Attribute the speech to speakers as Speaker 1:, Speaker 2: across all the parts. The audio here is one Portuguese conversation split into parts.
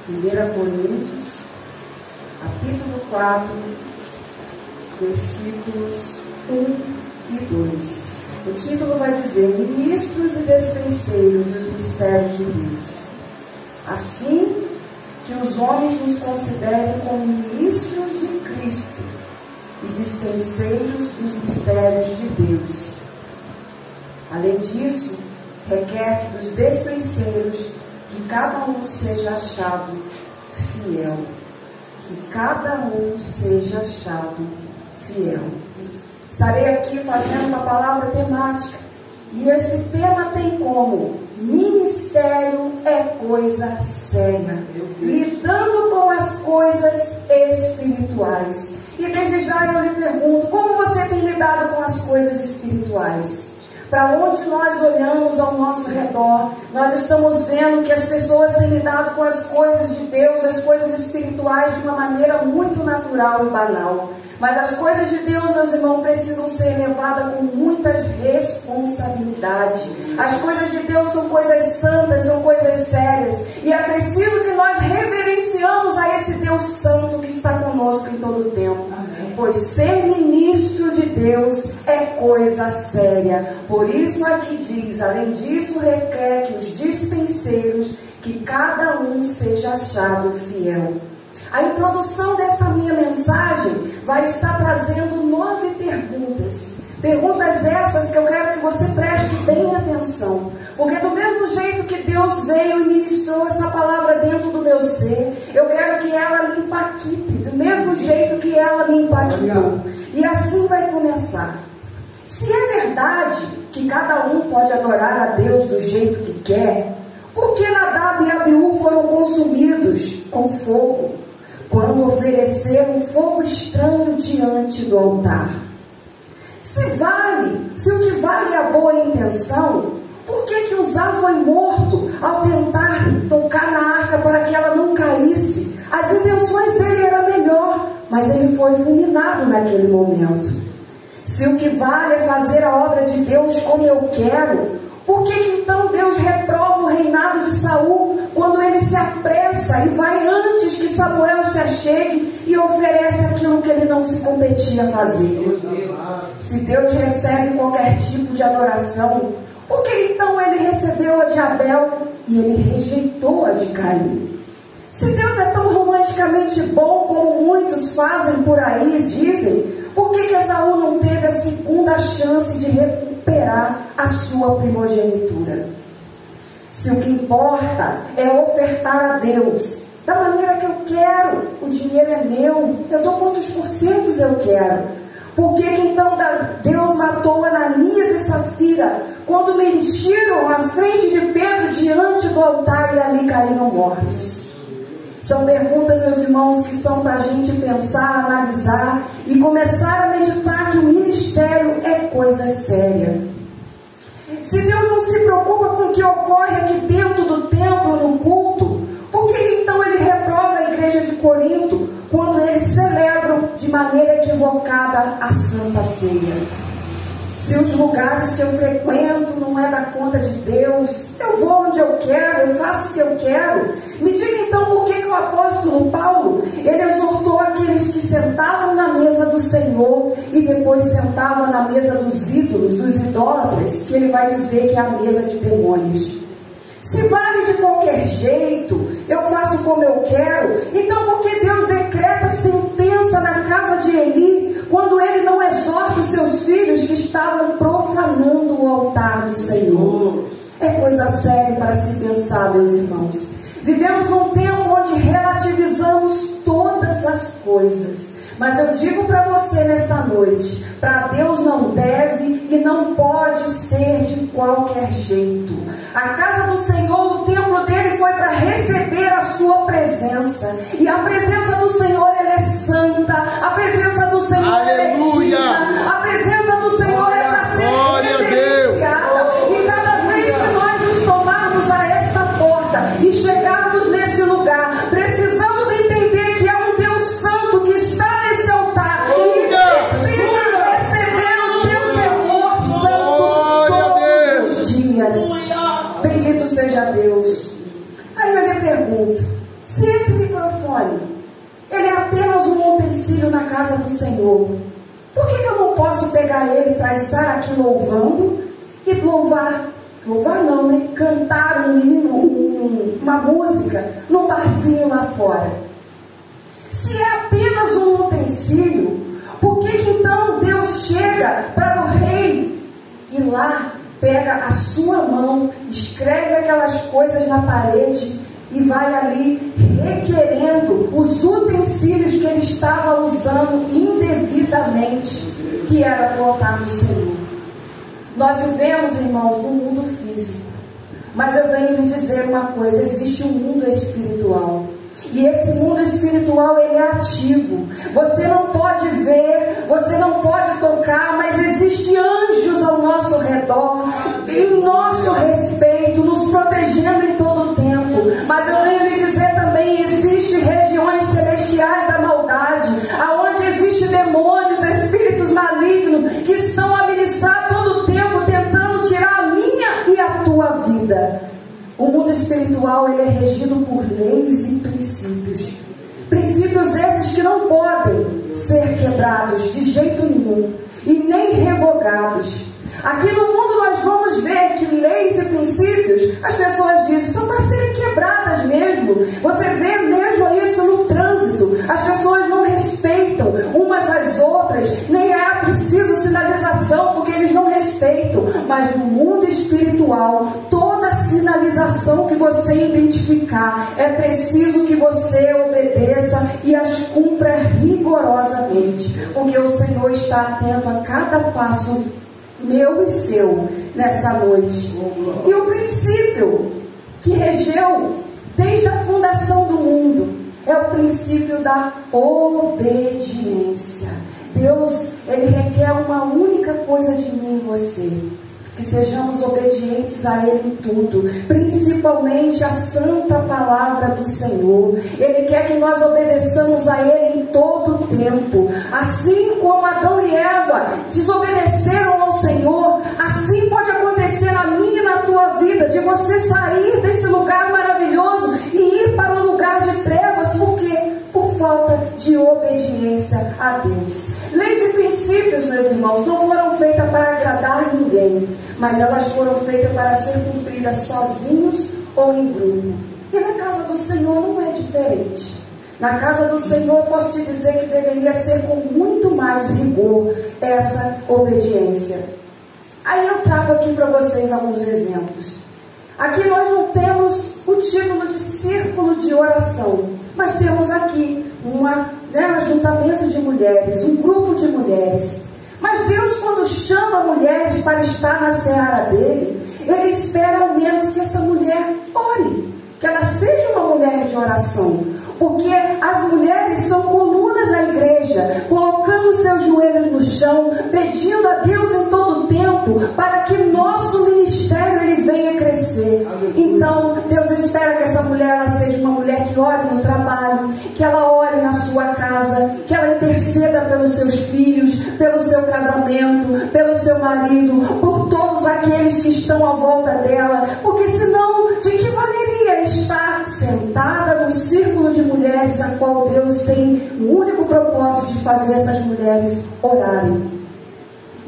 Speaker 1: 1 Coríntios, capítulo 4, versículos 1 e 2. O título vai dizer: Ministros e despenseiros dos mistérios de Deus. Assim que os homens nos considerem como ministros de Cristo e dispenseiros dos mistérios de Deus. Além disso, requer que dos despenseiros que cada um seja achado fiel. Que cada um seja achado fiel. Estarei aqui fazendo uma palavra temática. E esse tema tem como: ministério é coisa séria. Lidando com as coisas espirituais. E desde já eu lhe pergunto: como você tem lidado com as coisas espirituais? Para onde nós olhamos ao nosso redor, nós estamos vendo que as pessoas têm lidado com as coisas de Deus, as coisas espirituais, de uma maneira muito natural e banal. Mas as coisas de Deus, meus irmãos, precisam ser levadas com muita responsabilidade. As coisas de Deus são coisas santas, são coisas sérias. E é preciso que nós reverenciamos a esse Deus santo que está conosco em todo o tempo. Pois ser ministro de Deus é coisa séria. Por isso aqui diz: além disso, requer que os dispenseiros, que cada um seja achado fiel. A introdução desta minha mensagem vai estar trazendo 9 perguntas. Perguntas essas que eu quero que você preste bem atenção. Porque do mesmo jeito que Deus veio e ministrou essa palavra dentro do meu ser, eu quero que ela me impacte, do mesmo jeito que ela me impactou. E assim vai começar. Se é verdade que cada um pode adorar a Deus do jeito que quer, por que Nadab e Abiú foram consumidos com fogo, quando ofereceram um fogo estranho diante do altar? Se o que vale é a boa intenção, por que Uzá foi morto ao tentar tocar na arca para que ela não caísse? As intenções dele eram melhor, mas ele foi fulminado naquele momento. Se o que vale é fazer a obra de Deus como eu quero, por que então Deus reprova o reinado de Saul quando ele se apressa e vai antes que Samuel se achegue e oferece aquilo que ele não se competia a fazer? Se Deus recebe qualquer tipo de adoração, por que então ele recebeu a de Abel e ele rejeitou a de Caim? Se Deus é tão romanticamente bom como muitos fazem por aí e dizem, por que Esaú não teve a segunda chance de recuperar a sua primogenitura? Se o que importa é ofertar a Deus da maneira que eu quero, o dinheiro é meu, eu dou quantos porcentos eu quero. Por que então Deus matou Ananias e Safira quando mentiram à frente de Pedro diante do altar e ali caíram mortos? São perguntas, meus irmãos, que são para a gente pensar, analisar e começar a meditar que o ministério é coisa séria. Se Deus não se preocupa com o que ocorre aqui dentro do templo, no culto, por que então ele reprova a igreja de Corinto quando eles celebram de maneira equivocada a Santa Ceia? Se os lugares que eu frequento não é da conta de Deus, eu vou onde eu quero, eu faço o que eu quero. Me diga então por que o apóstolo Paulo, ele exortou aqueles que sentavam na mesa do Senhor e depois sentavam na mesa dos ídolos, dos idólatras, que ele vai dizer que é a mesa de demônios. Se vale de qualquer jeito, eu faço como eu quero, então por que Deus decreta sentença na casa de Eli, quando ele não exorta os seus filhos que estavam profanando o altar do Senhor? É coisa séria para se pensar, meus irmãos. Vivemos num tempo onde relativizamos todas as coisas. Mas eu digo para você nesta noite, para Deus não deve e não pode ser de qualquer jeito. A casa do Senhor, o templo dele foi para receber a sua presença. E a presença do Senhor, ela é santa. A presença do Senhor, ela é digna. A presença do Senhor é para ser reverenciada. E cada vez que nós nos tomarmos a esta porta e chegarmos nesse lugar, precisamos entender que há um Deus santo que está nesse altar e precisa receber o teu temor santo todos os dias. Bendito seja Deus. Aí eu lhe pergunto, Se esse microfone, ele é apenas um utensílio na casa do Senhor, por que eu não posso pegar ele para estar aqui louvando e cantar uma música num barzinho lá fora? Se é apenas um utensílio, por que então Deus chega para o rei e lá pega a sua mão, escreve aquelas coisas na parede e vai ali requerendo os utensílios que ele estava usando indevidamente, que era o altar do Senhor? Nós vivemos, irmãos, no mundo físico, mas eu venho lhe dizer uma coisa: existe um mundo espiritual. E esse mundo espiritual, ele é ativo. Você não pode ver, você não pode tocar, mas existem anjos ao nosso redor, em nosso respeito, nos protegendo em todo o tempo. Mas eu venho lhe dizer também, existem regiões celestiais da maldade, aonde existem demônios, espíritos malignos, que estão a ministrar todo o tempo, tentando tirar a minha e a tua vida. O mundo espiritual, ele é regido por leis e princípios. Princípios esses que não podem ser quebrados de jeito nenhum e nem revogados. Aqui no mundo nós vamos ver que leis e princípios, as pessoas dizem, são para serem quebradas mesmo. Você vê mesmo isso no trânsito. As pessoas não respeitam umas às outras, nem é preciso sinalização, porque eles não respeitam. Mas no mundo espiritual, toda sinalização que você identificar, é preciso que você obedeça e as cumpra rigorosamente, porque o Senhor está atento a cada passo meu e seu nesta noite. E o princípio que regeu desde a fundação do mundo é o princípio da obediência. Deus, ele requer uma única coisa de mim e você: que sejamos obedientes a Ele em tudo, principalmente a santa palavra do Senhor. Ele quer que nós obedeçamos a Ele em todo o tempo. Assim como Adão e Eva desobedeceram ao Senhor, assim pode acontecer na minha e na tua vida, de você sair desse lugar maravilhoso e ir para um lugar de trevas. Por quê? Por falta de obediência a Deus. Leis e princípios, meus irmãos, não foram feitas para agradar ninguém, mas elas foram feitas para ser cumpridas sozinhos ou em grupo. E na casa do Senhor não é diferente. Na casa do Senhor, posso te dizer que deveria ser com muito mais rigor essa obediência. Aí eu trago aqui para vocês alguns exemplos. Aqui nós não temos o título de círculo de oração, mas temos aqui um ajuntamento de mulheres, um grupo de mulheres. Mas Deus, quando chama mulheres para estar na seara dele, Ele espera ao menos que essa mulher ore, que ela seja uma mulher de oração, porque as mulheres são colunas na igreja, colocando seus joelhos no chão, pedindo a Deus em todo o tempo, para que nosso ministério ele venha crescer. Então Deus espera que essa mulher ela seja uma mulher que ore no trabalho, que ela ore na sua casa, que ela interceda pelos seus filhos, pelo seu casamento, pelo seu marido, por todos aqueles que estão à volta dela, porque senão de que valeria estar sentada num círculo de mulheres, a qual Deus tem o único propósito de fazer essas mulheres orarem.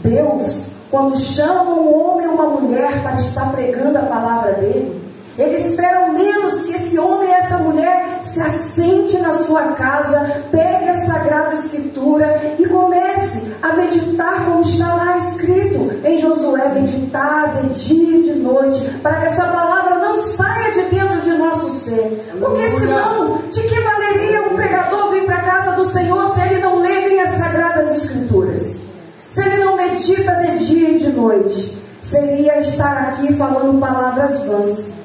Speaker 1: Deus, quando chama um homem ou uma mulher para estar pregando a palavra dele, Ele espera ao menos que esse homem e essa mulher se assente na sua casa, pegue a Sagrada Escritura e comece a meditar como está lá escrito em Josué: meditar de dia e de noite, para que essa palavra não saia de dentro de nosso ser. Porque senão, de que valeria um pregador vir para a casa do Senhor se ele não lê nem as Sagradas Escrituras? Se ele não medita de dia e de noite? Seria estar aqui falando palavras vãs.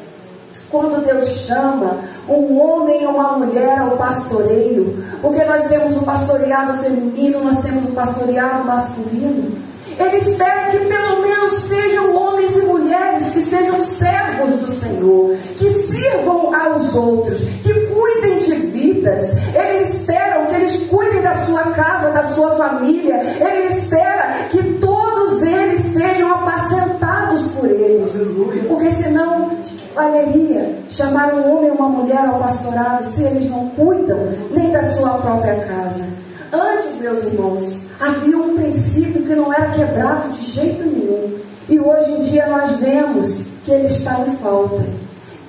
Speaker 1: Quando Deus chama um homem ou uma mulher ao pastoreio, porque nós temos o pastoreado feminino, nós temos o pastoreado masculino, Ele espera que pelo menos sejam homens e mulheres que sejam servos do Senhor, que sirvam aos outros, que cuidem de vidas. Ele espera que eles cuidem da sua casa, da sua família. Ele espera que todos eles sejam apacentados por eles, porque senão valeria chamar um homem ou uma mulher ao pastorado se eles não cuidam nem da sua própria casa? Antes, meus irmãos, havia um princípio que não era quebrado de jeito nenhum. E hoje em dia nós vemos que ele está em falta.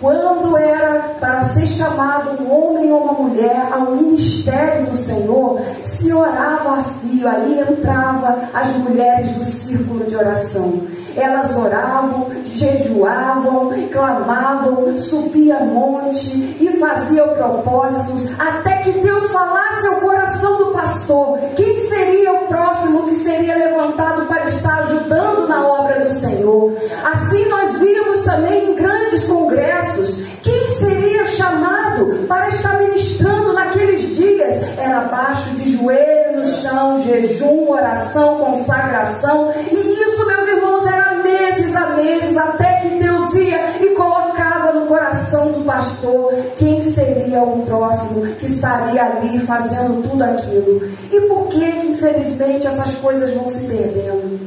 Speaker 1: Quando era para ser chamado um homem ou uma mulher ao ministério do Senhor, se orava a fio, aí entrava as mulheres do círculo de oração. Elas oravam, jejuavam, clamavam, subia monte e faziam propósitos, até que Deus falasse ao coração do pastor quem seria o próximo que seria levantado para estar ajudando na obra do Senhor. Assim nós vimos também em grandes congressos quem seria chamado para estar ministrando naqueles dias. Era abaixo de joelho no chão, jejum, oração, consagração, e isso, meus irmãos, era meses a meses, até que Deus ia e colocava no coração do pastor quem seria o próximo que estaria ali fazendo tudo aquilo. E por que infelizmente essas coisas vão se perdendo?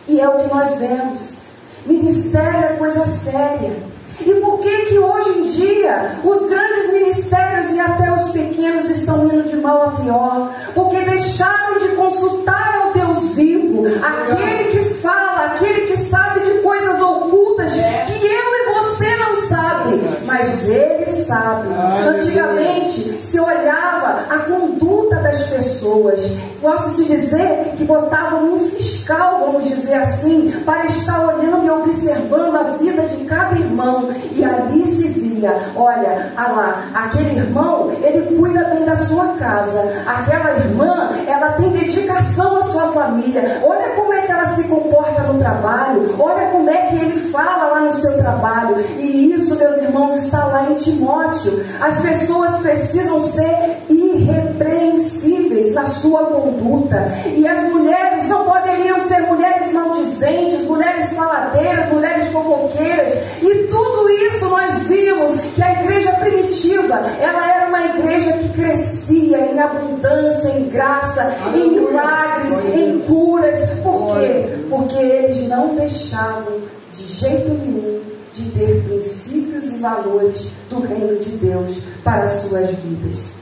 Speaker 1: E é o que nós vemos. Ministério é coisa séria. E por que hoje em dia os grandes ministérios e até os pequenos estão indo de mal a pior? Porque deixaram de consultar ao Deus vivo, aquele que fala, aquele que sabe de coisas ocultas que eu e você não sabe, mas ele sabe. Antigamente se olhava a conduta das pessoas. Posso te dizer que botavam um fiscal, vamos dizer assim, para estar olhando e observando a vida de cada irmão. E ali se via, olha, lá, aquele irmão, ele cuida bem da sua casa, aquela irmã, ela tem dedicação à sua família, olha como é que ela se comporta no trabalho, olha como é que ele fala lá no seu trabalho. E isso, meus irmãos, está lá em Timóteo. As pessoas precisam ser irrepreensíveis na sua conduta, e as mulheres não poderiam ser mulheres maldizentes, mulheres faladeiras, mulheres fofoqueiras. E tudo isso nós vimos que a igreja primitiva, ela era uma igreja que crescia em abundância, em graça, em milagres, em curas. Por quê? Porque eles não deixavam de jeito nenhum de ter princípios e valores do reino de Deus para as suas vidas.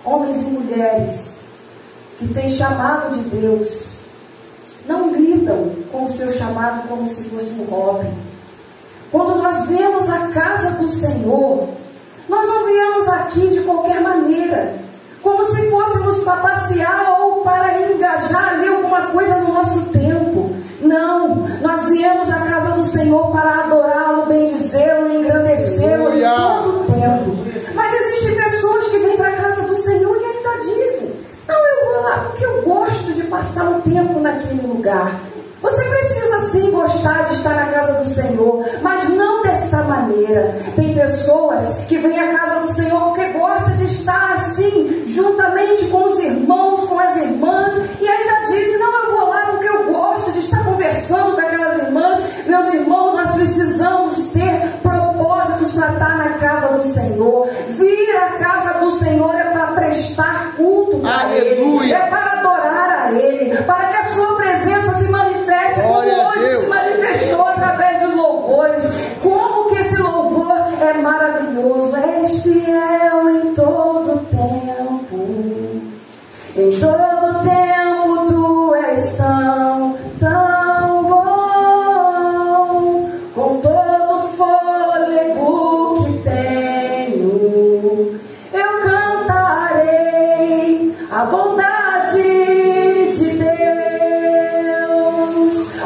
Speaker 1: Homens e mulheres que têm chamado de Deus não lidam com o seu chamado como se fosse um hobby. Quando nós vemos a casa do Senhor, nós não viemos aqui de qualquer maneira, como se fôssemos para passear ou para engajar ali alguma coisa no nosso tempo. Não, nós viemos à casa do Senhor para adorá-lo, bendizê-lo, engrandecê-lo em todo o tempo. Mas existem pessoas que vêm para a casa do Senhor e ainda dizem: não, eu vou lá porque eu gosto de passar um tempo naquele lugar. Você precisa sim gostar de estar na casa do Senhor, mas não desta maneira. Tem pessoas que vêm à casa do Senhor porque gostam de estar assim, juntamente com os irmãos, com as irmãs, e ainda dizem: não, eu vou lá porque eu gosto de estar conversando com aquelas irmãs. Meus irmãos, nós precisamos ter propósitos para estar na casa do Senhor. Vir à casa do Senhor é para prestar culto para Ele, é para adorar a Ele, para que a sua presença se manifeste como hoje se manifestou através dos louvores. Como que esse louvor é maravilhoso. És fiel em todo tempo, em todo tempo tu és tão, tão bom. Com todo o fôlego que tenho, eu cantarei a bondade de Deus.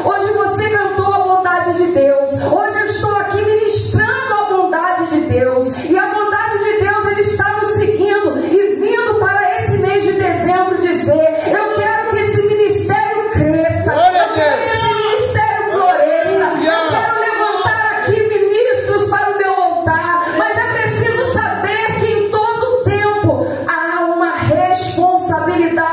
Speaker 1: Hoje você cantou a bondade de Deus. Hoje eu estou aqui ministrando a bondade de Deus. E a bondade de Deus, Ele está nos seguindo e vindo para esse mês de dezembro dizer: eu quero que esse ministério cresça, eu quero que esse ministério floresça, eu quero levantar aqui ministros para o meu altar. Mas é preciso saber que em todo tempo há uma responsabilidade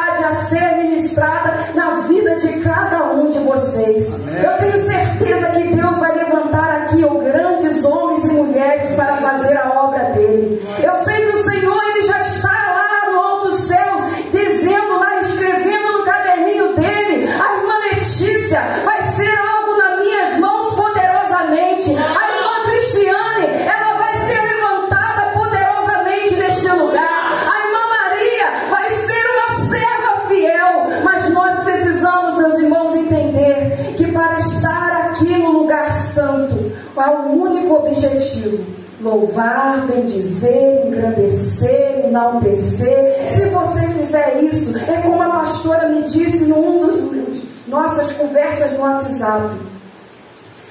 Speaker 1: objetivo: louvar, bendizer, engrandecer, enaltecer. Se você fizer isso, é como a pastora me disse numa das nossas conversas no WhatsApp: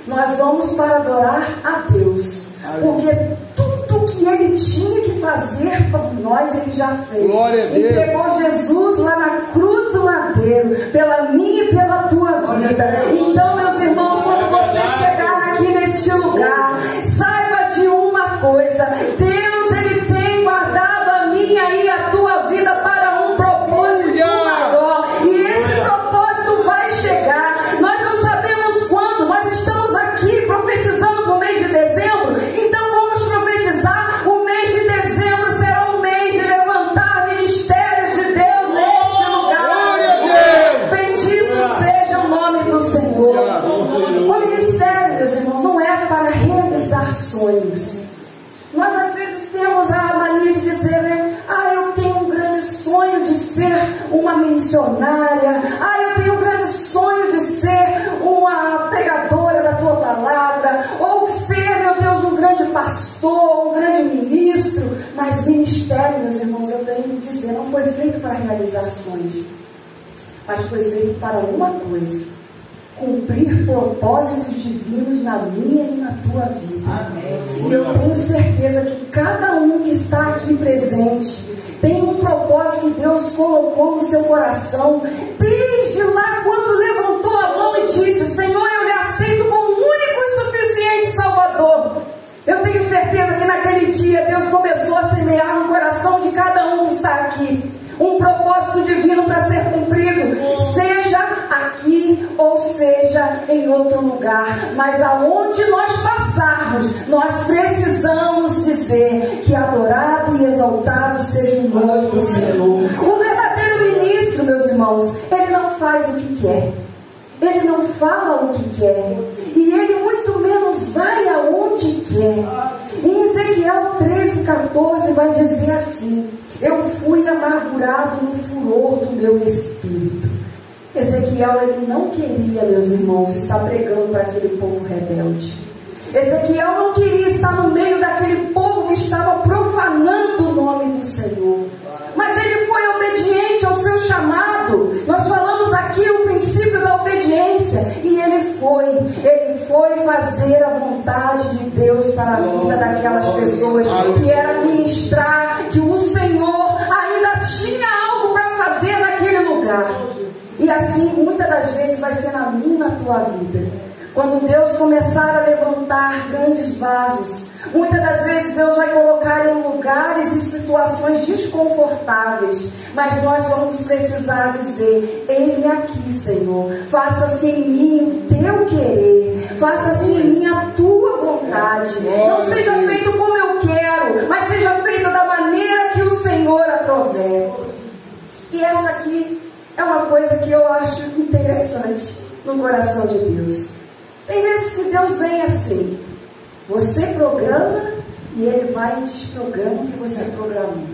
Speaker 1: nós vamos para adorar a Deus, porque tudo que Ele tinha que fazer por nós, Ele já fez.
Speaker 2: Glória a Deus.
Speaker 1: Entregou Jesus lá na cruz do madeiro, pela minha e pela tua vida. Então, meus irmãos, quando você chegar aqui neste lugar, saiba de uma coisa: Deus, Ele tem guardado a minha e a tua vida para um propósito maior, e esse propósito vai chegar. Nós não sabemos quando. Nós estamos aqui profetizando para o mês de dezembro, então vamos profetizar: o mês de dezembro será um mês de levantar ministérios de Deus neste lugar. Bendito seja o nome do Senhor. O ministério, meus irmãos, não é para realizar sonhos. Nós às vezes temos a mania de dizer, né? Eu tenho um grande sonho de ser uma missionária. Eu tenho um grande sonho de ser uma pregadora da tua palavra. Ou ser, meu Deus, um grande pastor, um grande ministro. Mas ministério, meus irmãos, eu venho dizer, não foi feito para realizar sonhos, mas foi feito para uma coisa: cumprir propósitos divinos na minha e na tua vida. Amém. E eu tenho certeza que cada um que está aqui presente tem um propósito que Deus colocou no seu coração, desde lá quando levantou a mão e disse: Senhor, eu lhe aceito como único e suficiente Salvador. Eu tenho certeza que naquele dia Deus começou a semear no coração de cada um que está aqui um propósito divino para ser cumprido, seja aqui ou seja em outro lugar. Mas aonde nós passarmos, nós precisamos dizer que adorado e exaltado seja o nome do Senhor. O verdadeiro ministro, meus irmãos, ele não faz o que quer, ele não fala o que quer, e ele muito menos vai aonde quer. Em Ezequiel 13:14 vai dizer assim: eu fui amargurado no furor do meu espírito. Ezequiel, ele não queria, meus irmãos, estar pregando para aquele povo rebelde. Ezequiel não queria estar no meio daquele povo que estava profanando o nome do Senhor. Mas ele foi obediente ao seu chamado. Nós falamos aqui o princípio da obediência. E ele foi fazer a vontade de Deus para a vida daquelas pessoas, que era ministrar, que o Senhor ainda tinha algo para fazer naquele lugar. E assim, muitas das vezes vai ser na minha e na tua vida. Quando Deus começar a levantar grandes vasos, muitas das vezes Deus vai colocar em lugares e situações desconfortáveis, mas nós vamos precisar dizer: eis-me aqui, Senhor, faça-se em mim o teu querer, faça-se em mim a tua vontade, não seja feito como eu quero, mas seja feito da maneira que o Senhor aprover. E essa aqui é uma coisa que eu acho interessante no coração de Deus. Tem vezes que Deus vem assim: você programa e Ele vai e desprograma o que você programou.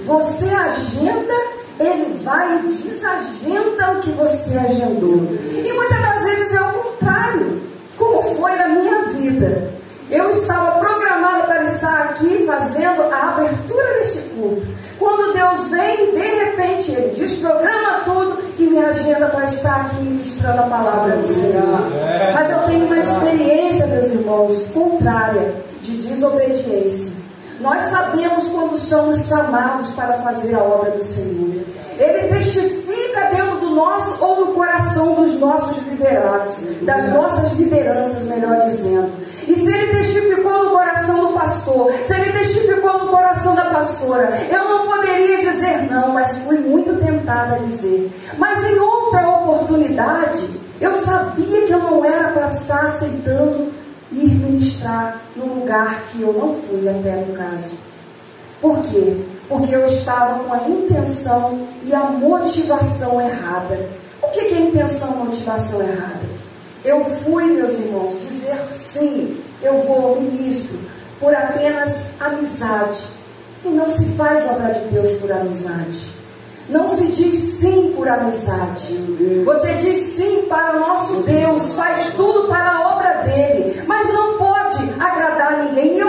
Speaker 1: Você agenda, Ele vai e desagenda o que você agendou. E muitas das vezes é o contrário, como foi na minha vida. Eu estava programada para estar aqui fazendo a abertura deste culto. Quando Deus vem, de repente Ele desprograma tudo e me agenda para estar aqui ministrando a palavra do Senhor. Mas eu tenho uma experiência, meus irmãos, contrária, de desobediência. Nós sabemos quando somos chamados para fazer a obra do Senhor. Ele testifica dentro do nosso ou no coração dos nossos liderados, das nossas lideranças, melhor dizendo. E se Ele testificou no coração do pastor, se Ele testificou no coração da pastora, eu não poderia dizer não, mas fui muito tentada a dizer. Mas em outra oportunidade, eu sabia que eu não era para estar aceitando ir ministrar no lugar que eu não fui, até no caso. Por quê? Porque eu estava com a intenção e a motivação errada. O que é intenção e motivação errada? Eu fui, meus irmãos, dizer sim, eu vou ministro por apenas amizade. E não se faz obra de Deus por amizade. Não se diz sim por amizade. Você diz sim para o nosso Deus, faz tudo para a obra dele, mas não pode agradar ninguém. E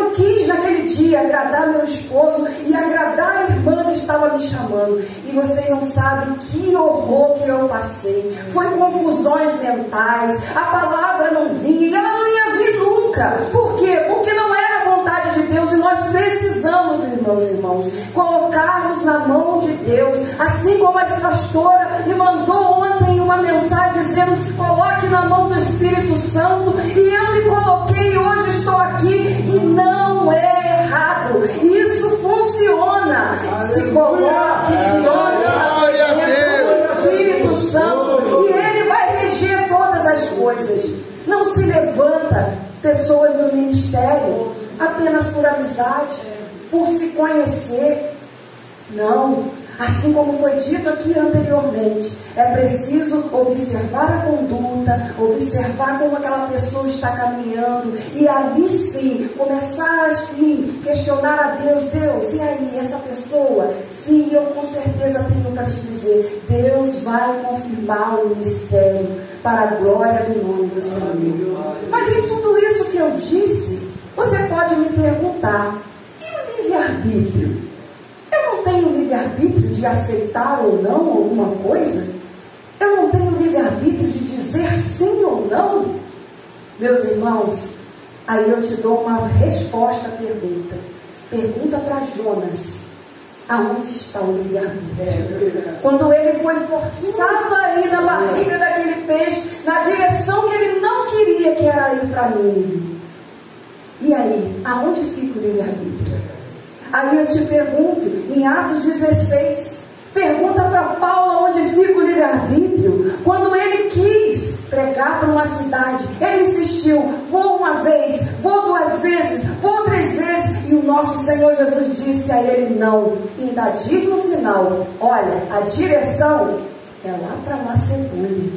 Speaker 1: decidi agradar meu esposo e agradar a irmã que estava me chamando. E você não sabe que horror que eu passei. Foi confusões mentais, a palavra não vinha e ela não ia vir nunca. Por quê? Porque não era a vontade de Deus, e nós precisamos, meus irmãos, colocarmos na mão de Deus. Assim como a pastora me mandou ontem uma mensagem dizendo: se coloque na mão do Espírito Santo, e eu me coloquei e hoje estou aqui, e não é errado, isso funciona. Se coloque diante da presença do Espírito Santo e Ele vai reger todas as coisas. Não se levanta pessoas no ministério apenas por amizade, por se conhecer. Não, assim como foi dito aqui anteriormente, é preciso observar a conduta, observar como aquela pessoa está caminhando, e ali sim, começar assim, questionar a Deus: Deus, e aí, essa pessoa? Sim, eu com certeza tenho para te dizer, Deus vai confirmar o ministério para a glória do nome do Senhor. Mas em tudo isso que eu disse, você pode me perguntar: e o livre-arbítrio? Eu não tenho livre-arbítrio de aceitar ou não alguma coisa? Eu não tenho livre-arbítrio de dizer sim ou não? Meus irmãos, aí eu te dou uma resposta à pergunta. Pergunta para Jonas: aonde está o livre-arbítrio? Quando ele foi forçado a ir na barriga daquele peixe, na direção que ele não queria, que era ir para Nínive. E aí, aonde fica o livre-arbítrio? Aí eu te pergunto, em Atos 16, pergunta para Paulo onde fica o livre-arbítrio. Quando ele quis pregar para uma cidade, ele insistiu: vou uma vez, vou duas vezes, vou três vezes, e o nosso Senhor Jesus disse a ele não. E ainda diz no final: olha, a direção é lá para Macedônia.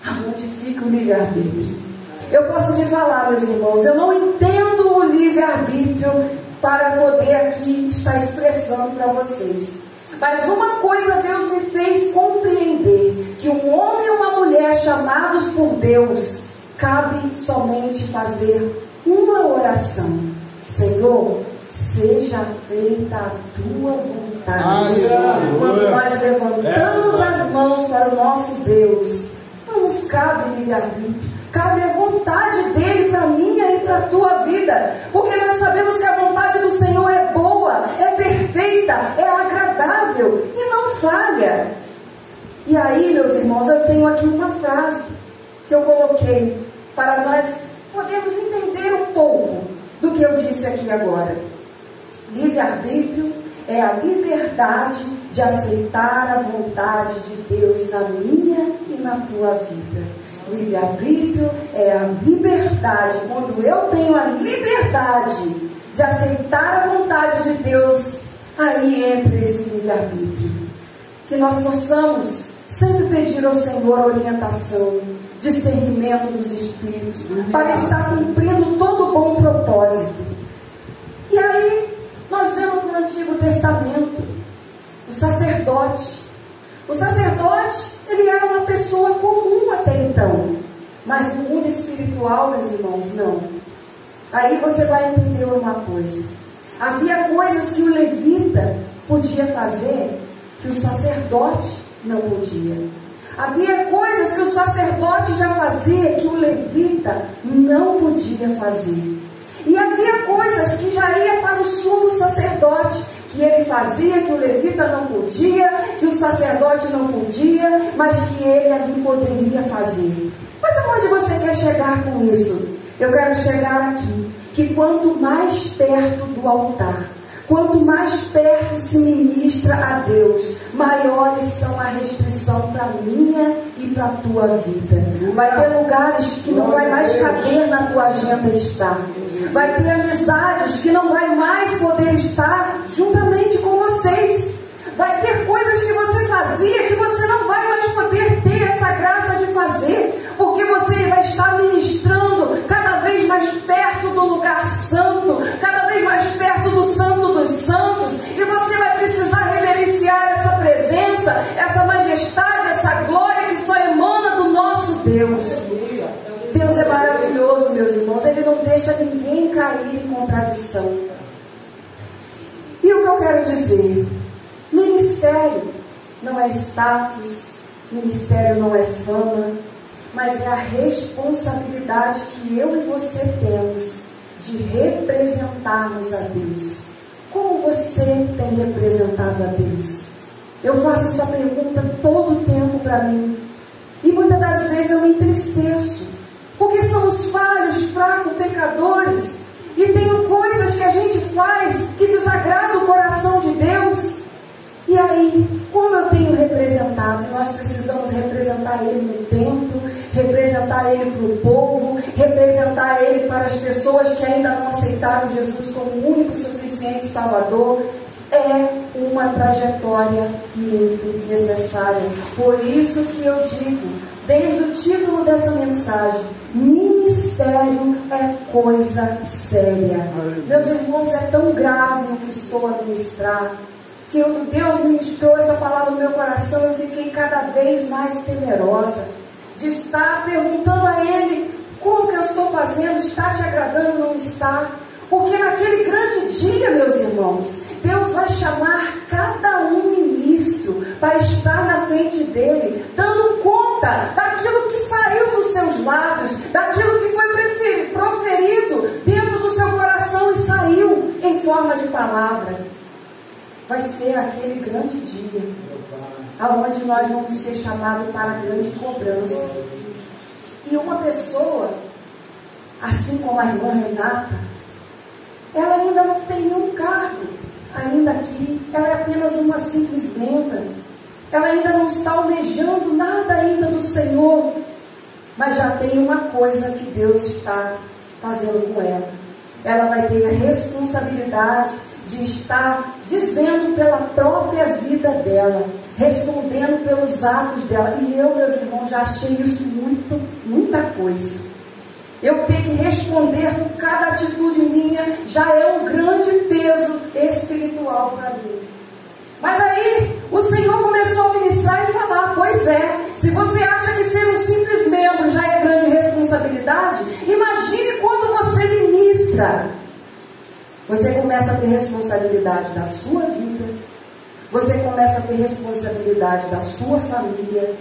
Speaker 1: Aonde fica o livre-arbítrio? Eu posso te falar, meus irmãos, eu não entendo o livre-arbítrio para poder aqui estar expressando para vocês. Mas uma coisa Deus me fez compreender: que um homem e uma mulher chamados por Deus, cabe somente fazer uma oração: Senhor, seja feita a tua vontade. Quando nós levantamos as mãos para o nosso Deus, não nos cabe livre-arbítrio, cabe a vontade dele para a minha e para a tua vida, porque nós sabemos que a vontade do Senhor é boa, é perfeita, é agradável e não falha. E aí, meus irmãos, eu tenho aqui uma frase que eu coloquei para nós podermos entender um pouco do que eu disse aqui agora. Livre-arbítrio é a liberdade de aceitar a vontade de Deus na minha e na tua vida. Livre-arbítrio é a liberdade, quando eu tenho a liberdade de aceitar a vontade de Deus, aí entra esse livre-arbítrio. Que nós possamos sempre pedir ao Senhor orientação, discernimento dos Espíritos, para estar cumprindo todo o bom propósito. E aí, nós vemos no Antigo Testamento, o sacerdote. O sacerdote, ele era uma pessoa comum até então, mas no mundo espiritual, meus irmãos, não. Aí você vai entender uma coisa: havia coisas que o levita podia fazer que o sacerdote não podia. Havia coisas que o sacerdote já fazia que o levita não podia fazer. E havia coisas que já ia para o sumo sacerdote, que ele fazia, que o levita não podia, que o sacerdote não podia, mas que ele ali poderia fazer. Mas aonde você quer chegar com isso? Eu quero chegar aqui, que quanto mais perto do altar, quanto mais perto se ministra a Deus, maiores são a restrição para a minha e para a tua vida. Vai ter lugares que não vai mais caber na tua agenda estar. Vai ter amizades que não vai mais poder estar juntamente com vocês. Vai ter coisas que você fazia que você não vai mais poder ter essa graça de fazer, porque você vai estar ministrando cada vez mais perto do lugar santo, cada vez mais perto do Santo dos Santos, e você vai precisar reverenciar essa presença, essa majestade, essa glória que só emana do nosso Deus. Deus é maravilhoso, meus irmãos. Ele não deixa ninguém cair em contradição. quero dizer? Ministério não é status, ministério não é fama, mas é a responsabilidade que eu e você temos de representarmos a Deus. Como você tem representado a Deus? Eu faço essa pergunta todo o tempo para mim. E muitas das vezes eu me entristeço. Porque somos falhos, fracos, pecadores. E tem coisas que a gente faz que desagrada o coração de Deus. E aí, como eu tenho representado? Nós precisamos representar Ele no templo, representar Ele para o povo, representar Ele para as pessoas que ainda não aceitaram Jesus como o único, suficiente Salvador. É uma trajetória muito necessária. Por isso que eu digo, desde o título dessa mensagem, ministério é coisa séria. Meus irmãos, é tão grave o que estou a ministrar, que Deus ministrou essa palavra no meu coração. Eu fiquei cada vez mais temerosa de estar perguntando a Ele: como que eu estou fazendo? Está te agradando ou não está? Porque naquele grande dia, meus irmãos, Deus vai chamar cada um ministro para estar na frente dele, dando conta daquilo que saiu dos seus lábios, daquilo que foi proferido dentro do seu coração e saiu em forma de palavra. Vai ser aquele grande dia, aonde nós vamos ser chamados para a grande cobrança. E uma pessoa, assim como a irmã Renata, ela ainda não tem nenhum cargo ainda aqui, ela é apenas uma simples membra, ela ainda não está almejando nada ainda do Senhor, mas já tem uma coisa que Deus está fazendo com ela. Ela vai ter a responsabilidade de estar dizendo pela própria vida dela, respondendo pelos atos dela. E eu, meus irmãos, já achei isso muita coisa. Eu ter que responder por cada atitude minha já é um grande peso espiritual para mim. Mas aí o Senhor começou a ministrar e falar: pois é, se você acha que ser um simples membro já é grande responsabilidade, imagine quando você ministra. Você começa a ter responsabilidade da sua vida, você começa a ter responsabilidade da sua família,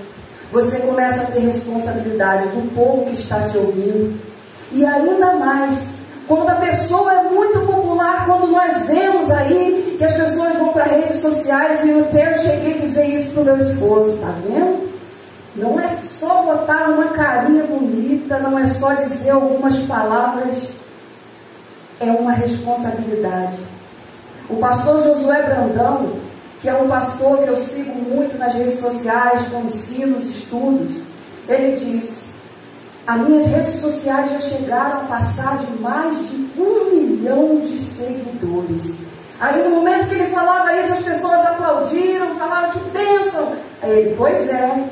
Speaker 1: você começa a ter responsabilidade do povo que está te ouvindo. E ainda mais, quando a pessoa é muito popular, quando nós vemos aí que as pessoas vão para redes sociais, e eu até cheguei a dizer isso para o meu esposo: tá vendo? Não é só botar uma carinha bonita, não é só dizer algumas palavras, é uma responsabilidade. O pastor Josué Brandão, que é um pastor que eu sigo muito nas redes sociais, com ensinos, estudos, ele disse: as minhas redes sociais já chegaram a passar de mais de 1 milhão de seguidores. Aí no momento que ele falava isso, as pessoas aplaudiram, falavam: que bênção. Aí ele: pois é,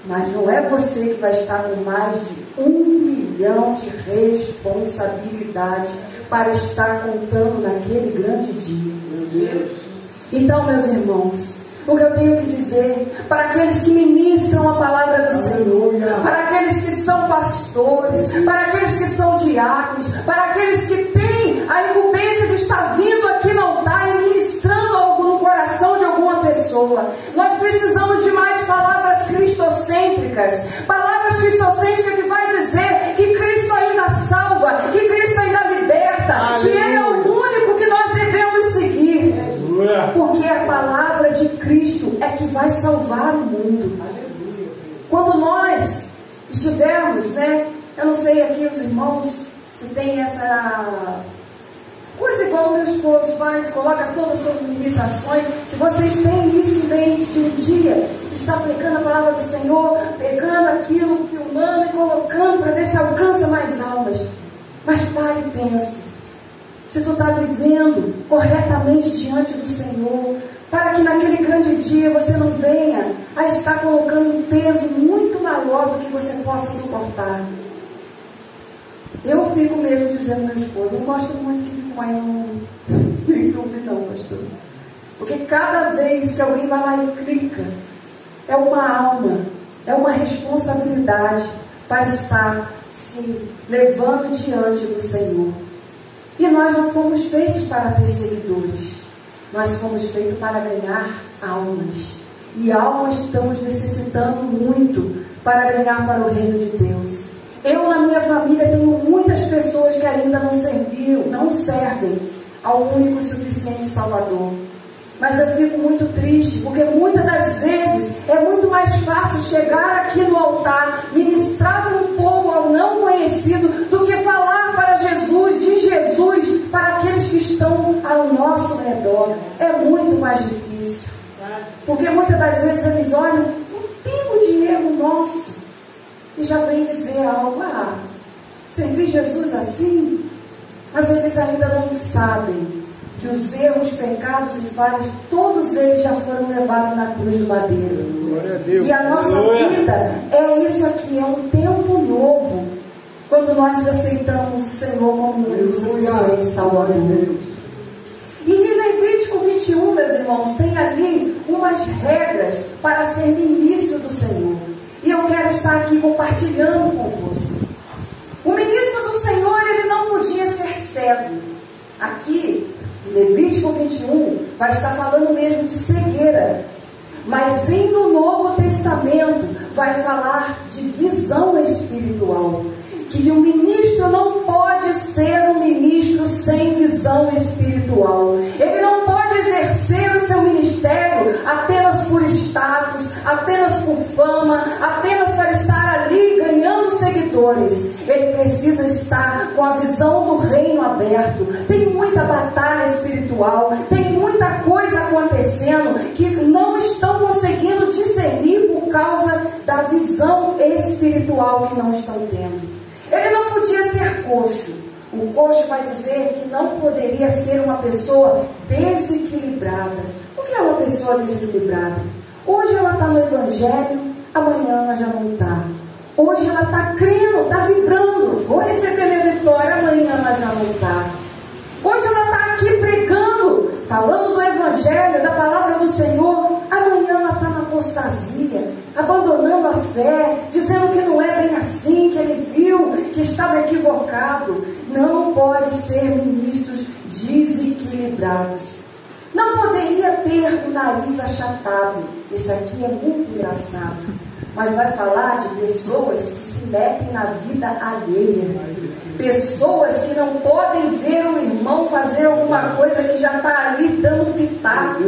Speaker 1: mas não é você que vai estar com mais de 1 milhão de responsabilidade para estar contando naquele grande dia. Meu Deus. Então, meus irmãos, o que eu tenho que dizer para aqueles que ministram a palavra do Senhor, para aqueles que são pastores, para aqueles que são diáconos, para aqueles que têm a incumbência de estar vindo aqui no altar e ministrando algo no coração de alguma pessoa, nós precisamos de mais palavras cristocêntricas, que vai dizer que Cristo ainda salva, que Cristo ainda liberta, que Ele é o único que nós devemos seguir. Porque a palavra de Cristo é que vai salvar o mundo. Quando nós estivermos, eu não sei aqui os irmãos se tem essa coisa igual o meu esposo faz, coloca todas as suas limitações. Se vocês têm isso em mente, de um dia estar pregando a palavra do Senhor, pegando aquilo, filmando e colocando para ver se alcança mais almas. Mas pare e pense se tu está vivendo corretamente diante do Senhor, para que naquele grande dia você não venha a estar colocando um peso muito maior do que você possa suportar. Eu fico mesmo dizendo ao meu esposo: não gosto muito que põe no YouTube não, pastor, porque cada vez que alguém vai lá e clica, é uma alma, é uma responsabilidade para estar se levando diante do Senhor. E nós não fomos feitos para ter seguidores. Nós fomos feitos para ganhar almas. E almas estamos necessitando muito para ganhar para o reino de Deus. Eu, na minha família, tenho muitas pessoas que ainda não servem ao único suficiente Salvador. Mas eu fico muito triste, porque muitas das vezes é muito mais fácil chegar aqui no altar, ministrar para um povo ao não conhecido, do que falar para Jesus, de Jesus, para aqueles que estão ao nosso redor. É muito mais difícil. Porque muitas das vezes eles olham um pingo de erro nosso e já vem dizer algo: servir Jesus assim? Mas eles ainda não sabem que os erros, pecados e falhas, todos eles já foram levados na cruz do madeiro.
Speaker 2: Glória a Deus.
Speaker 1: E a nossa vida é isso aqui, é um tempo novo, quando nós aceitamos o Senhor como o único suficiente Salvador. E em Levítico 21, meus irmãos, tem ali umas regras para ser ministro do Senhor. E eu quero estar aqui compartilhando convosco. O ministro do Senhor, ele não podia ser cego. Aqui, em Levítico 21, vai estar falando mesmo de cegueira. Mas no Novo Testamento vai falar de visão espiritual. Que de um ministro não pode ser um ministro sem visão espiritual. Ele não pode exercer o seu ministério apenas por status, apenas por fama, apenas para estar ali ganhando seguidores. Ele precisa estar com a visão do reino aberto. Tem muita batalha espiritual, tem muita coisa acontecendo que não estão conseguindo discernir por causa da visão espiritual que não estão tendo. Ele não podia ser coxo. O coxo vai dizer que não poderia ser uma pessoa desequilibrada. O que é uma pessoa desequilibrada? Hoje ela está no Evangelho, amanhã ela já não está. Hoje ela está crendo, está vibrando. Vou receber minha vitória, amanhã ela já não está. Hoje ela está aqui pregando, falando do Evangelho, da palavra do Senhor. Amanhã ela está na apostasia, abandonando a fé, dizendo que não é bem assim, que ele viu que estava equivocado. Não pode ser ministros desequilibrados. Não poderia ter o nariz achatado. Esse aqui é muito engraçado. Mas vai falar de pessoas que se metem na vida alheia. Pessoas que não podem ver o irmão fazer alguma coisa que já está ali dando pitaco.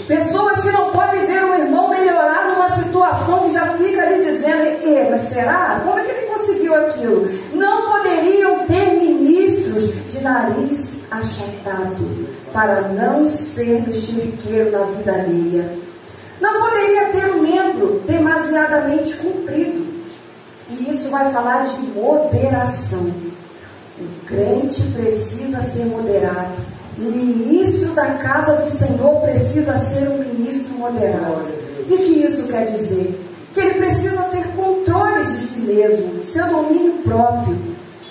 Speaker 1: Pessoas que não podem ver o irmão melhorar numa situação que já fica ali dizendo: mas será? Como é que ele conseguiu aquilo? Não poderiam ter ministros de nariz achatado, para não ser mexeriqueiro na vida alheia. Não poderia ter um membro demasiadamente comprido. E isso vai falar de moderação. O crente precisa ser moderado. O ministro da casa do Senhor precisa ser um ministro moderado. E o que isso quer dizer? Que ele precisa ter controle de si mesmo, seu domínio próprio.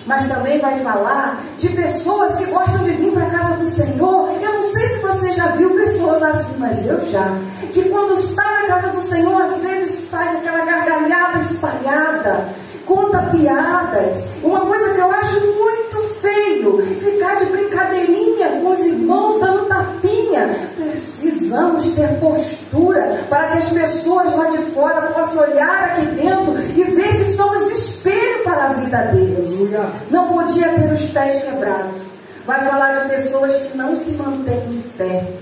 Speaker 1: Mas também vai falar de pessoas que gostam de vir para a casa do Senhor. Eu não sei se você já viu pessoas assim, mas eu já. Que quando está na casa do Senhor, às vezes faz aquela gargalhada espalhada, conta piadas. Uma coisa que eu acho muito feio, ficar de brincadeirinha com os irmãos dando tapinha. Precisamos ter postura para que as pessoas lá de fora possam olhar aqui dentro e ver que somos espelho para a vida deles. Não podia ter os pés quebrados. Vai falar de pessoas que não se mantêm de pé.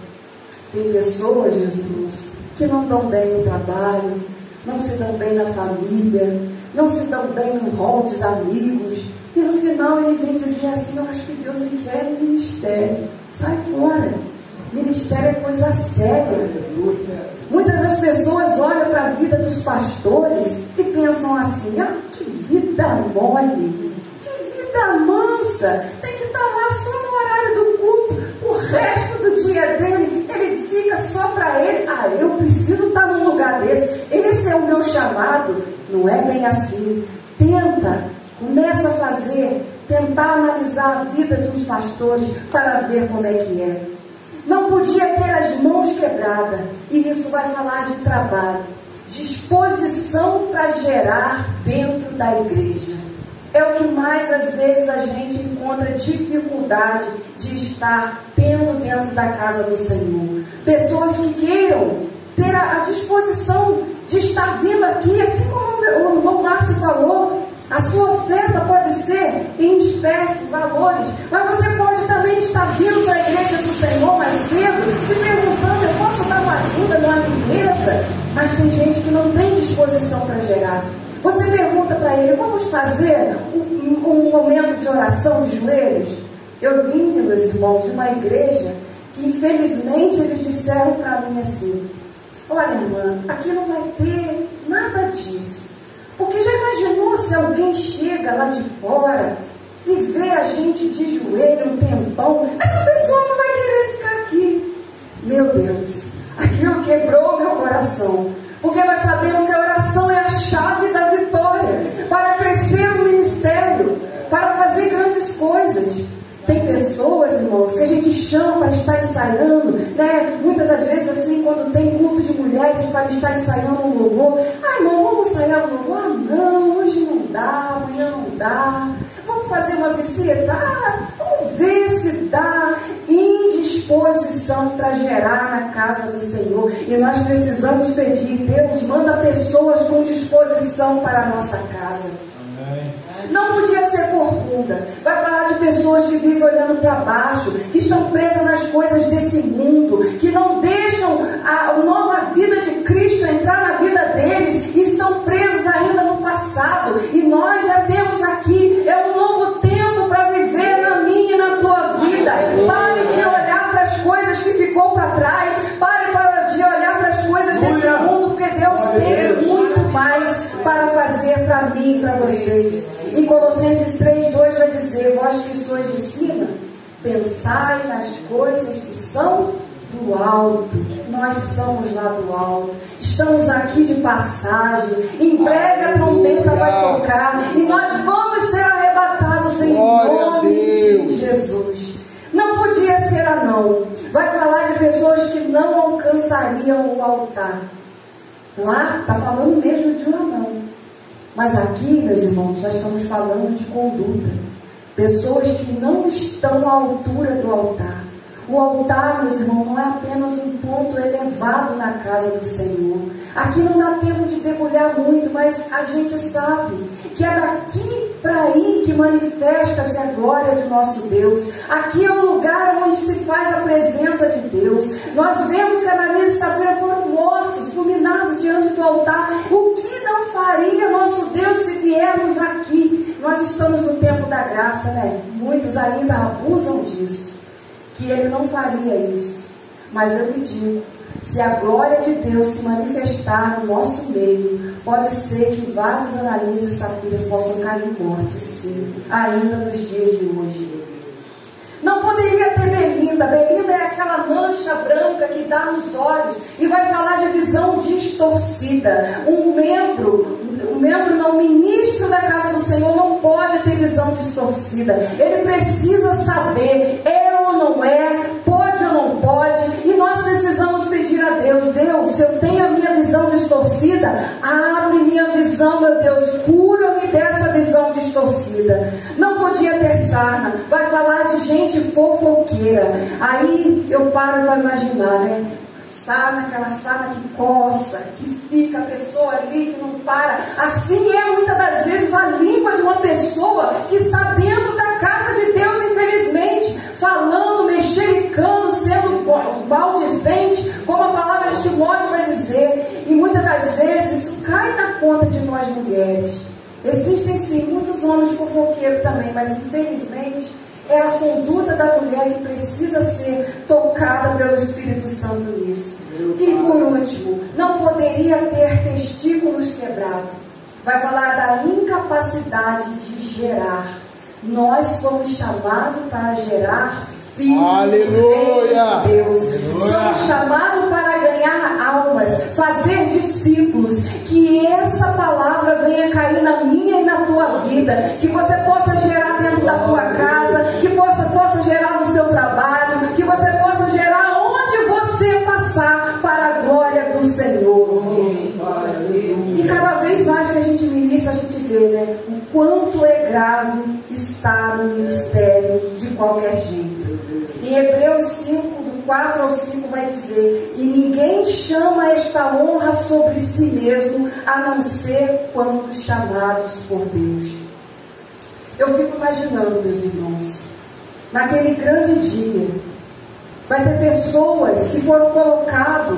Speaker 1: Tem pessoas, Jesus, que não dão bem no trabalho, não se dão bem na família, não se dão bem no rol dos amigos. E no final ele vem dizer assim: eu acho que Deus me quer no ministério. Sai fora. Ministério é coisa séria. Muitas das pessoas olham para a vida dos pastores e pensam assim: que vida mole, que vida mansa, tem que estar lá só no horário do culto, o resto do dia dele, ele fica só para ele. Eu preciso estar num lugar desse, esse é o meu chamado. Não é bem assim. Começa a fazer, tentar analisar a vida dos pastores para ver como é que é. Não podia ter as mãos quebradas. E isso vai falar de trabalho, disposição para gerar dentro da igreja. é o que mais às vezes a gente encontra dificuldade de estar tendo dentro da casa do Senhor. Pessoas que queiram ter a disposição de estar vindo aqui, assim como o irmão Márcio falou, a sua oferta pode ser em espécie, valores, mas você pode também estar vindo para a igreja do Senhor mais cedo e perguntando: eu posso dar uma ajuda numa limpeza? Mas tem gente que não tem disposição para gerar. Você pergunta para ele: vamos fazer um momento de oração de joelhos? Eu vim, meus irmãos, de uma igreja que infelizmente eles disseram para mim assim: olha, irmã, aqui não vai ter nada disso. Porque já imaginou se alguém chega lá de fora e vê a gente de joelho um tempão? Essa pessoa não vai querer ficar aqui. Meu Deus, aquilo quebrou meu coração. Porque nós sabemos que a oração é a chave da vitória para crescer no ministério, para fazer grandes coisas. Tem pessoas, irmãos, que a gente chama para estar ensaiando, né? Muitas das vezes, assim, quando tem culto de mulheres, para estar ensaiando um louvor. Ah, irmão, vamos ensaiar um louvor? Ah, não, hoje não dá, amanhã não dá. Vamos fazer uma visita? Ah, vamos ver se dá. Indisposição para gerar na casa do Senhor. E nós precisamos pedir: Deus, manda pessoas com disposição para a nossa casa. Não podia ser corcunda. Vai falar de pessoas que vivem olhando para baixo, que estão presas nas coisas desse mundo, que não deixam a nova vida de Cristo entrar na vida deles e estão presos ainda no passado. E nós já temos aqui, é um novo tempo para viver na minha e na tua vida. Pare de olhar para as coisas que ficou para trás. Pare de olhar para as coisas desse mundo, porque Deus tem muito mais para fazer para mim e para vocês. Em Colossenses 3:2 vai dizer: vós que sois de cima, pensai nas coisas que são do alto. Nós somos lá do alto. Estamos aqui de passagem. Em breve a trombeta vai tocar e nós vamos ser arrebatados em nome de Jesus. Não podia ser anão. Vai falar de pessoas que não alcançariam o altar. Lá está falando mesmo de um anão. Mas aqui, meus irmãos, nós estamos falando de conduta. Pessoas que não estão à altura do altar. O altar, meus irmãos, não é apenas um ponto elevado na casa do Senhor. Aqui não dá tempo de debulhar muito, mas a gente sabe que é daqui para aí que manifesta-se a glória de nosso Deus. Aqui é o lugar onde se faz a presença de Deus. Nós vemos que Ananias e Safira foram mortos, fulminados diante do altar. O que não faria nosso Deus se viermos aqui? Nós estamos no tempo da graça, né? Muitos ainda abusam disso, que ele não faria isso. Mas eu lhe digo, se a glória de Deus se manifestar no nosso meio, pode ser que vários Ananias e Safiras possam cair mortos, sim, ainda nos dias de hoje. Não poderia ter Belinda. Belinda é aquela mancha branca que dá nos olhos e vai falar de visão distorcida. Um ministro da casa do Senhor não pode ter visão distorcida. Ele precisa saber, é ou não é, pode ou não pode. E nós precisamos pedir a Deus: Deus, se eu tenho a minha visão distorcida, abre minha visão, meu Deus, cura-me dessa visão distorcida. Não podia ter sarna. Vai falar de gente fofoqueira. Aí eu paro para imaginar, né? Sarna, aquela sarna que coça, que fica a pessoa ali que não para. Assim é muitas das vezes a língua de uma pessoa que está dentro da casa de Deus, infelizmente, falando, mexericando, sendo maldizente, como a palavra de Timóteo vai dizer. E muitas das vezes isso cai na conta de nós mulheres. Existem sim muitos homens fofoqueiros também, mas infelizmente é a conduta da mulher que precisa ser tocada pelo Espírito Santo nisso. E por último, não poderia ter testículos quebrados. Vai falar da incapacidade de gerar. Nós fomos chamados para gerar filhos de Deus. Somos chamados para ganhar almas, fazer discípulos. Que essa palavra venha cair na minha e na tua vida. Que você possa gerar dentro da tua casa, que possa gerar no seu trabalho, que você possa gerar onde você passar, para a glória do Senhor. E cada vez mais que a gente ministra, a gente vê, né, o quanto é grave estar no ministério de qualquer jeito. Em Hebreus 5, do 4 ao 5 vai dizer: e ninguém chama esta honra sobre si mesmo, a não ser quando chamados por Deus. Eu fico imaginando, meus irmãos, naquele grande dia, vai ter pessoas que foram colocadas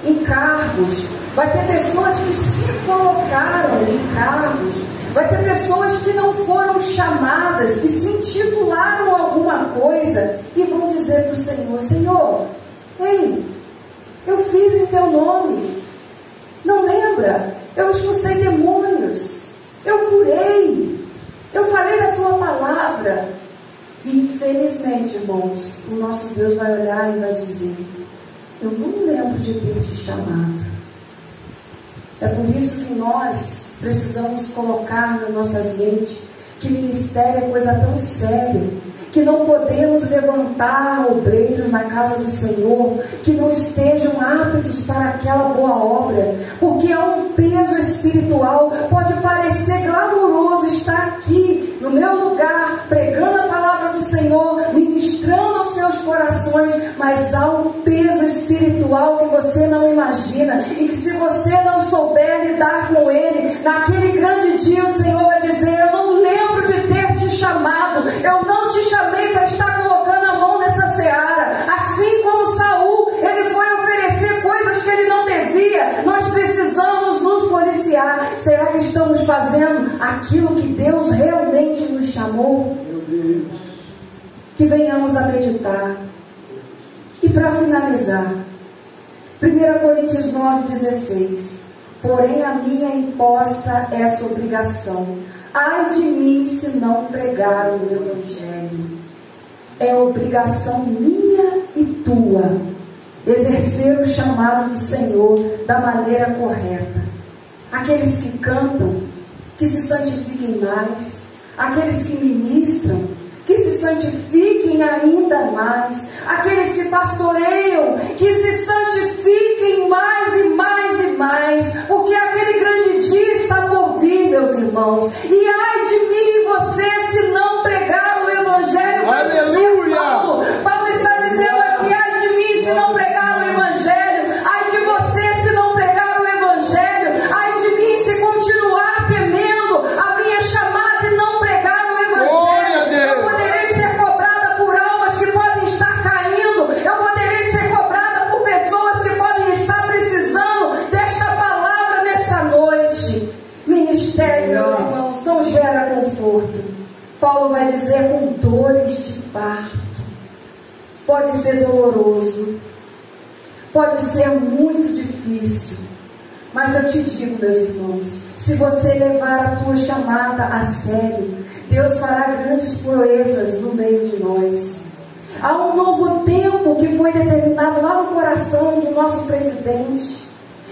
Speaker 1: em cargos, vai ter pessoas que se colocaram em cargos, vai ter pessoas que não foram chamadas, que se intitularam alguma coisa e vão dizer para o Senhor: Senhor, ei, eu fiz em teu nome, não lembra? Eu expulsei demônios, eu curei, eu falei da tua palavra. E infelizmente, irmãos, o nosso Deus vai olhar e vai dizer: eu não lembro de ter te chamado. É por isso que nós precisamos colocar nas nossas mentes que ministério é coisa tão séria, que não podemos levantar obreiros na casa do Senhor que não estejam aptos para aquela boa obra, porque há um peso espiritual. Pode parecer glamouroso estar aqui no meu lugar, pregando a palavra do Senhor, ministrando aos seus corações, mas há um peso espiritual que você não imagina, e que se você não souber lidar com ele, naquele grande dia o Senhor vai dizer: eu não lembro de ter te chamado, eu não te chamei para estar colocando a mão nessa seara. Assim como Saul, ele foi oferecer coisas que ele não devia. Nós precisamos nos policiar. Será que estamos fazendo aquilo que Deus realmente nos chamou?
Speaker 2: Meu Deus.
Speaker 1: Que venhamos a meditar. E para finalizar, 1 Coríntios 9,16: porém a minha imposta essa obrigação, ai de mim se não pregar o Evangelho. É obrigação minha e tua exercer o chamado do Senhor da maneira correta. Aqueles que cantam, que se santifiquem mais. Aqueles que ministram, que se santifiquem ainda mais. Aqueles que pastoreiam, que se santifiquem mais e mais e mais, porque aquele grande dia está por vir, meus irmãos. E ai de mim e você se não pregar o Evangelho.
Speaker 2: Aleluia!
Speaker 1: Paulo está dizendo aqui: ai de mim se não pregar o Evangelho, ai de você se não pregar o Evangelho, ai de mim se continuar temendo a minha chamada e não pregar o Evangelho. Eu poderei ser cobrada por almas que podem estar caindo, eu poderei ser cobrada por pessoas que podem estar precisando desta palavra nesta noite. Ministério, meus irmãos, não gera conforto. Paulo vai dizer: com dores de parto. Pode ser doloroso, pode ser muito difícil, mas eu te digo, meus irmãos, se você levar a tua chamada a sério, Deus fará grandes proezas no meio de nós. Há um novo tempo que foi determinado lá no coração do nosso presidente.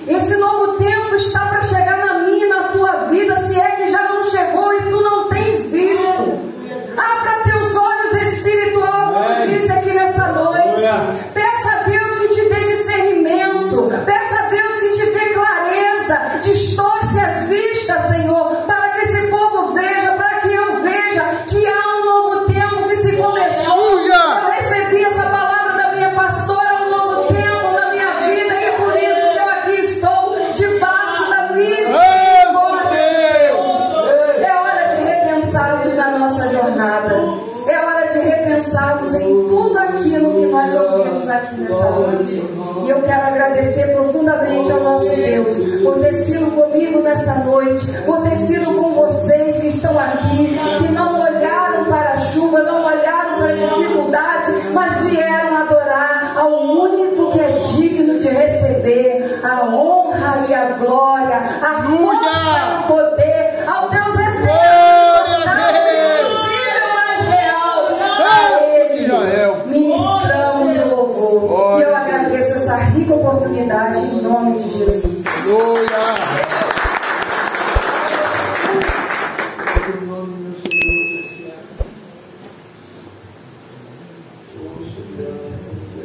Speaker 1: Esse novo tempo está para chegar na minha e na tua vida, se é que já não chegou e tu não tens visto. Abra teus olhos espirituais, como disse aqui nessa noite. Peça a Deus que te dê discernimento, peça a Deus que te dê clareza, distorce as vistas, Senhor, para que esse povo veja, para que eu veja que há um novo tempo que se começou. Eu recebi essa palavra da minha pastora: um novo tempo na minha vida, e é por isso que eu aqui estou, debaixo da misericórdia de Deus. É hora de repensarmos na nossa jornada, é hora de repensarmos em tudo aquilo que nós ouvimos aqui nessa noite. E eu quero agradecer profundamente ao nosso Deus por ter sido comigo nesta noite, por ter sido com vocês que estão aqui, que não olharam para a chuva, não olharam para a dificuldade, mas vieram adorar ao único que é digno de receber a honra e a glória, a força e o poder, ao Deus eterno, invisível, mas real. A Ele ministramos o louvor. E eu agradeço essa rica oportunidade em nome de Jesus.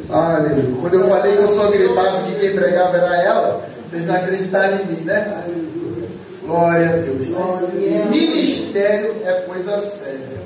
Speaker 2: Aleluia. Quando eu falei que eu só gritava que quem pregava era ela, vocês não acreditaram em mim, né? Glória a Deus.
Speaker 3: Glória a Deus.
Speaker 2: Ministério é coisa séria.